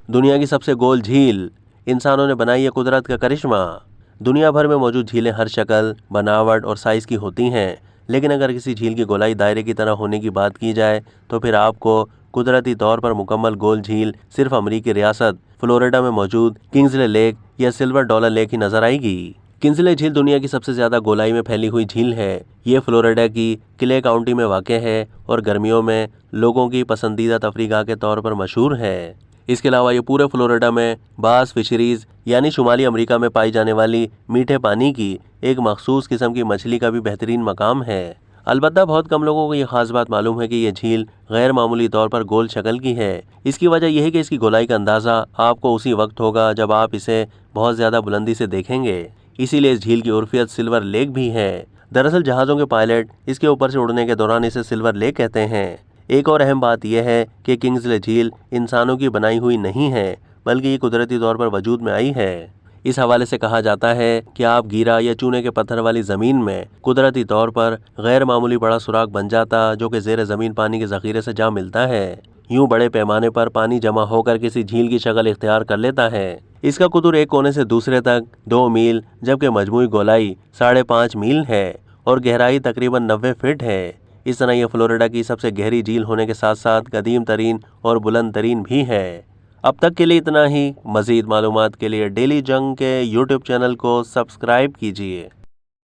دنیا کی سب سے گول جھیل، انسانوں نے بنائی ہے قدرت کا کرشمہ۔ دنیا بھر میں موجود جھیلیں ہر شکل، بناوٹ اور سائز کی ہوتی ہیں، لیکن اگر کسی جھیل کی گولائی دائرے کی طرح ہونے کی بات کی جائے تو پھر آپ کو قدرتی طور پر مکمل گول جھیل صرف امریکی ریاست فلوریڈا میں موجود کنگزلے لیک یا سلور ڈالر لیک ہی نظر آئے گی۔ کنگزلے جھیل دنیا کی سب سے زیادہ گولائی میں پھیلی ہوئی جھیل ہے۔ یہ فلوریڈا کی کلے کاؤنٹی میں واقع ہے اور گرمیوں میں لوگوں کی پسندیدہ تفریح گاہ کے طور پر مشہور ہے۔ اس کے علاوہ یہ پورے فلوریڈا میں باس فشریز یعنی شمالی امریکہ میں پائی جانے والی میٹھے پانی کی ایک مخصوص قسم کی مچھلی کا بھی بہترین مقام ہے۔ البتہ بہت کم لوگوں کو یہ خاص بات معلوم ہے کہ یہ جھیل غیر معمولی طور پر گول شکل کی ہے۔ اس کی وجہ یہ ہے کہ اس کی گولائی کا اندازہ آپ کو اسی وقت ہوگا جب آپ اسے بہت زیادہ بلندی سے دیکھیں گے، اسی لیے اس جھیل کی عرفیت سلور لیک بھی ہے۔ دراصل جہازوں کے پائلٹ اس کے اوپر سے اڑنے کے دوران اسے سلور لیک کہتے ہیں۔ ایک اور اہم بات یہ ہے کہ کنگزلے جھیل انسانوں کی بنائی ہوئی نہیں ہے، بلکہ یہ قدرتی طور پر وجود میں آئی ہے۔ اس حوالے سے کہا جاتا ہے کہ آپ گیرا یا چونے کے پتھر والی زمین میں قدرتی طور پر غیر معمولی بڑا سوراخ بن جاتا جو کہ زیر زمین پانی کے ذخیرے سے جا ملتا ہے۔ یوں بڑے پیمانے پر پانی جمع ہو کر کسی جھیل کی شکل اختیار کر لیتا ہے۔ اس کا قطر ایک کونے سے دوسرے تک 2 میل جبکہ مجموعی گولائی 5.5 میل ہے اور گہرائی تقریباً 90 فٹ ہے۔ اس طرح یہ فلوریڈا کی سب سے گہری جھیل ہونے کے ساتھ ساتھ قدیم ترین اور بلند ترین بھی ہے۔ اب تک کے لیے اتنا ہی۔ مزید معلومات کے لیے ڈیلی جنگ کے یوٹیوب چینل کو سبسکرائب کیجیے۔